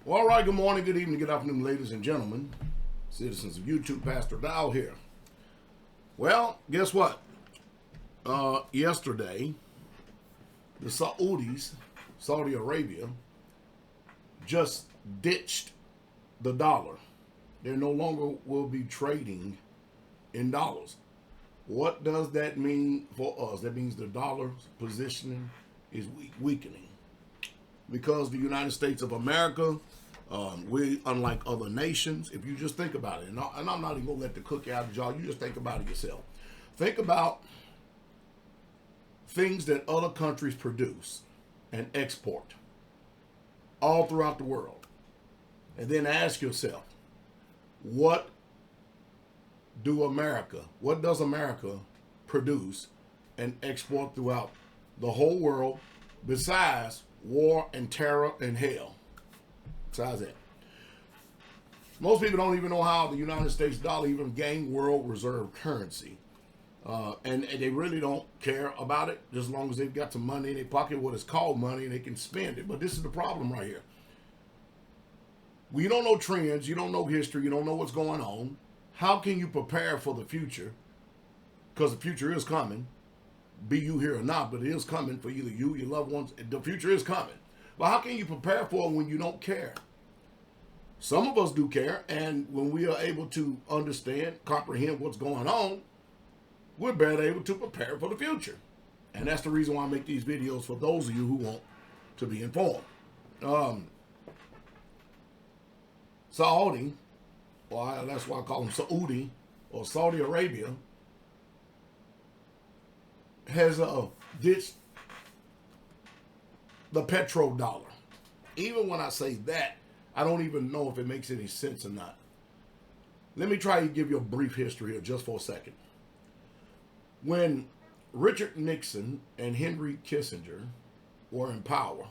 Well, all right, good morning, good evening, good afternoon, ladies and gentlemen, citizens of YouTube. Pastor Dowell here. Well, guess what? Yesterday, the Saudis, Saudi Arabia, just ditched the dollar. They no longer will be trading in dollars. What does that mean for us? That means the dollar's positioning is weakening. Because the United States of America, we, unlike other nations, if you just think about it, and I'm not even going to let the cookie out of y'all, you just think about it yourself. Think about things that other countries produce and export all throughout the world. And then ask yourself, what does America produce and export throughout the whole world besides war and terror and hell? Besides that, most people don't even know how the United States dollar even gained world reserve currency. And they really don't care about it, just as long as they've got some money in their pocket, what is called money, and they can spend it. But this is the problem right here. Well, you don't know trends, you don't know history, you don't know what's going on. How can you prepare for the future? Because the future is coming, be you here or not, but it is coming for either you, your loved ones. The future is coming. But how can you prepare for it when you don't care? Some of us do care, and when we are able to understand, comprehend what's going on, we're better able to prepare for the future. And that's the reason why I make these videos, for those of you who want to be informed. Saudi, well, that's why I call them Saudi, or Saudi Arabia, has ditched the petrodollar. Even when I say that, I don't even know if it makes any sense or not. Let me try to give you a brief history here just for a second. When Richard Nixon and Henry Kissinger were in power,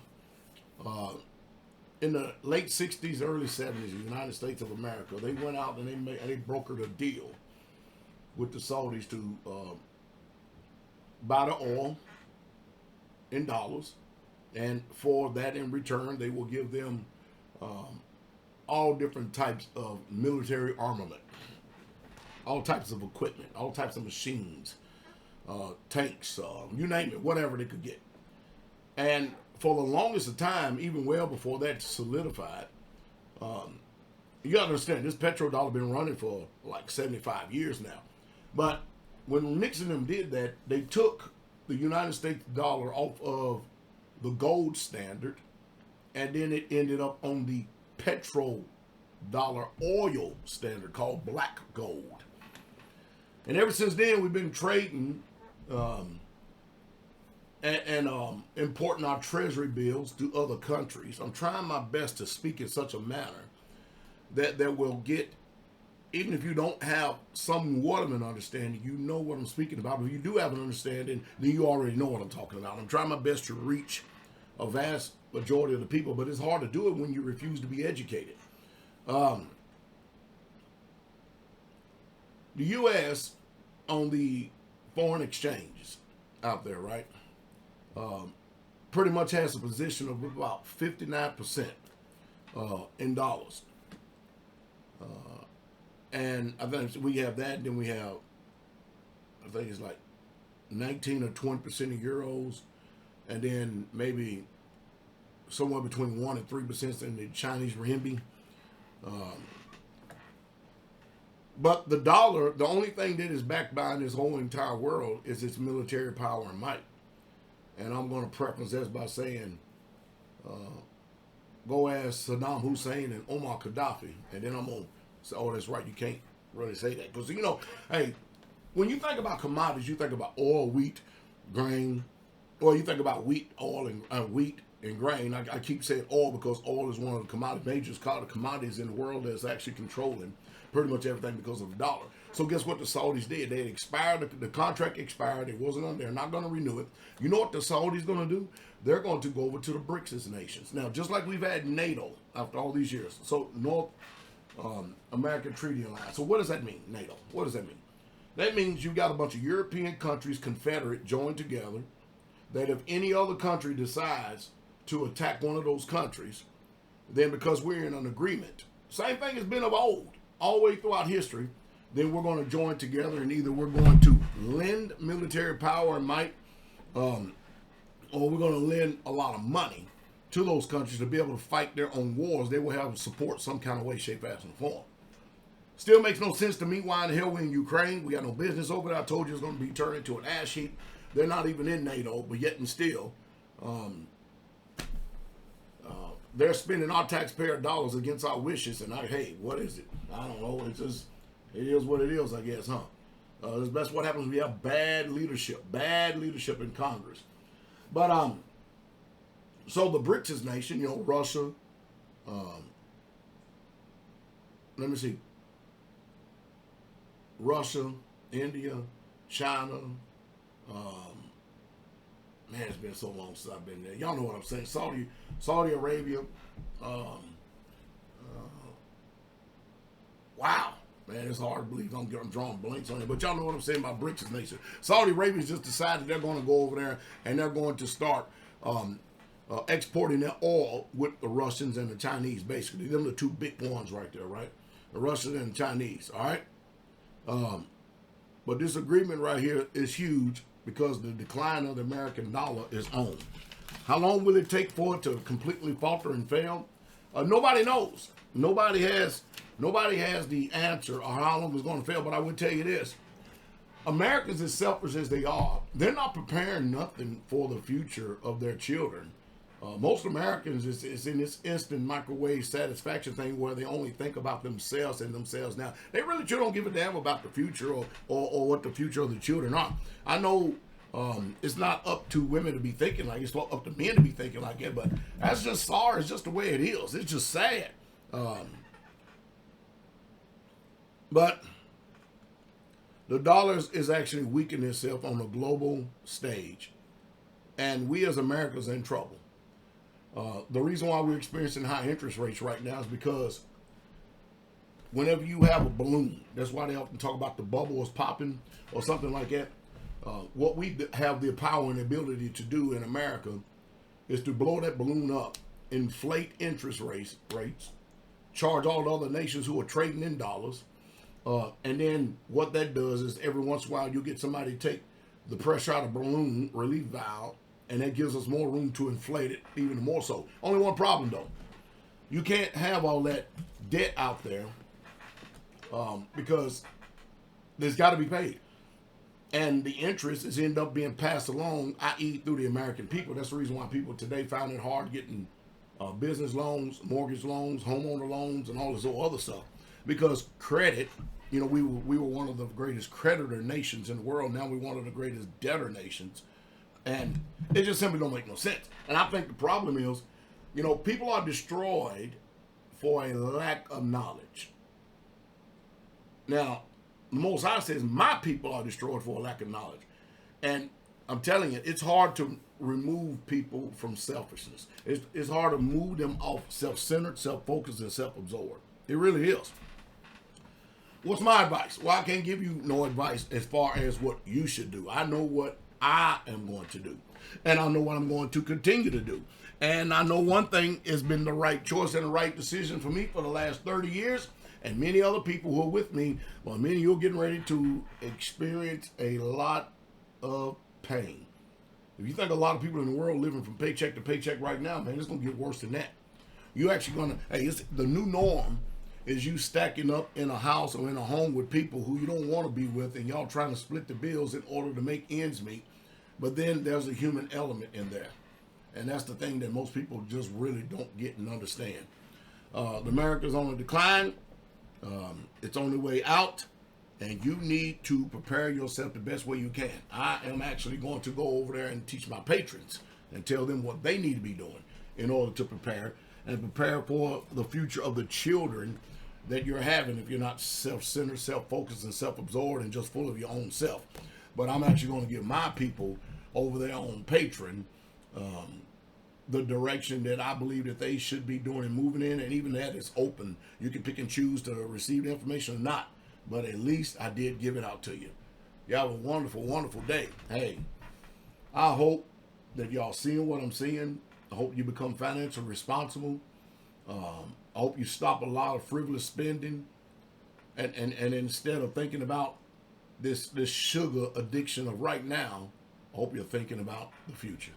in the late 60s, early 70s, the United States of America, they went out and they brokered a deal with the Saudis to buy the oil in dollars, and for that in return, they will give them all different types of military armament, all types of equipment, all types of machines, tanks, you name it, whatever they could get. And for the longest of time, even well before that solidified, you got to understand, this petrodollar been running for like 75 years now. But when Nixon and them did that, they took the United States dollar off of the gold standard, and then it ended up on the petrodollar oil standard called black gold. And ever since then, we've been trading and importing our treasury bills to other countries. I'm trying my best to speak in such a manner that will get, even if you don't have somewhat of an understanding, you know what I'm speaking about. But if you do have an understanding, then you already know what I'm talking about. I'm trying my best to reach a vast majority of the people, but it's hard to do it when you refuse to be educated. The U.S. on the foreign exchanges out there, right, pretty much has a position of about 59% in dollars. And I think we have that, and then we have, I think it's like 19 or 20% of euros, and then maybe somewhere between 1 and 3% in the Chinese renminbi. But the dollar, the only thing that is backed by in this whole entire world is its military power and might. And I'm going to preface this by saying, go ask Saddam Hussein and Omar Gaddafi, and then I'm going to say, oh, that's right, you can't really say that. Because, hey, when you think about commodities, you think about oil, wheat, grain, or you think about wheat, oil, and wheat and grain. I keep saying oil because oil is one of the major commodities in the world that's actually controlling pretty much everything because of the dollar. So guess what the Saudis did? They had expired, the contract expired, it wasn't on, they're not going to renew it. You know what the Saudis going to do? They're going to go over to the BRICS nations. Now, just like we've had NATO after all these years, so North American Treaty Alliance. So what does that mean, NATO? What does that mean? That means you've got a bunch of European countries, confederate, joined together, that if any other country decides to attack one of those countries, then because we're in an agreement, same thing has been of old, all the way throughout history, then we're going to join together and either we're going to lend military power and might, or we're going to lend a lot of money to those countries to be able to fight their own wars. They will have support some kind of way, shape, fashion, or form. Still makes no sense to me why in the hell we're in Ukraine. We got no business over there. I told you it's going to be turned into an ash heap. They're not even in NATO, but yet and still, they're spending our taxpayer dollars against our wishes. And hey, what is it? I don't know. It's just, it is what it is, I guess, huh? That's what happens when we have bad leadership in Congress. But so the BRICS nation, you know, Russia, let me see, Russia, India, China, man, it's been so long since I've been there. Y'all know what I'm saying. Saudi Arabia, wow. Man, it's hard to believe I'm drawing blanks on it. But y'all know what I'm saying about BRICS nation. Saudi Arabia just decided they're going to go over there and they're going to start exporting their oil with the Russians and the Chinese, basically. Them are the two big ones right there, right? The Russians and the Chinese, all right? But this agreement right here is huge because the decline of the American dollar is on. How long will it take for it to completely falter and fail? Nobody knows. Nobody has the answer or how long it's going to fail, but I would tell you this. Americans, as selfish as they are, they're not preparing nothing for the future of their children. Most Americans is in this instant microwave satisfaction thing where they only think about themselves and themselves now. They really sure don't give a damn about the future or what the future of the children are. I know it's not up to women to be thinking like it's up to men to be thinking like it, but that's just sorry. It's just the way it is. It's just sad. But the dollar is actually weakening itself on a global stage, and we as Americans are in trouble. The reason why we're experiencing high interest rates right now is because whenever you have a balloon, that's why they often talk about the bubble is popping or something like that. What we have the power and ability to do in America is to blow that balloon up, inflate interest rates, charge all the other nations who are trading in dollars, and then what that does is every once in a while you get somebody to take the pressure out of the balloon relief valve, and that gives us more room to inflate it even more so. Only one problem though. You can't have all that debt out there because there's got to be paid. And the interest is end up being passed along, i.e. through the American people. That's the reason why people today found it hard getting business loans, mortgage loans, homeowner loans, and all this other stuff. Because credit, you know, we were one of the greatest creditor nations in the world. Now we're one of the greatest debtor nations. And it just simply don't make no sense. And I think the problem is, you know, people are destroyed for a lack of knowledge. Now, the Most High says, my people are destroyed for a lack of knowledge. And I'm telling you, it's hard to remove people from selfishness. It's hard to move them off self-centered, self-focused, and self-absorbed. It really is. What's my advice? Well, I can't give you no advice as far as what you should do. I know what I am going to do. And I know what I'm going to continue to do. And I know one thing has been the right choice and the right decision for me for the last 30 years. And many other people who are with me, well, many of you are getting ready to experience a lot of pain. If you think a lot of people in the world living from paycheck to paycheck right now, man, it's going to get worse than that. You're actually going to, hey, it's the new norm is you stacking up in a house or in a home with people who you don't want to be with, and y'all trying to split the bills in order to make ends meet. But then there's a human element in there. And that's the thing that most people just really don't get and understand. America's on a decline. It's on the way out. And you need to prepare yourself the best way you can. I am actually going to go over there and teach my patrons and tell them what they need to be doing in order to prepare for the future of the children that you're having if you're not self-centered, self-focused, and self-absorbed and just full of your own self. But I'm actually going to give my people over there on Patreon the direction that I believe that they should be doing and moving in, and even that is open. You can pick and choose to receive the information or not, but at least I did give it out to you. You have a wonderful, wonderful day. Hey, I hope that y'all seeing what I'm seeing. I hope you become financially responsible. I hope you stop a lot of frivolous spending, and instead of thinking about this sugar addiction of right now, I hope you're thinking about the future.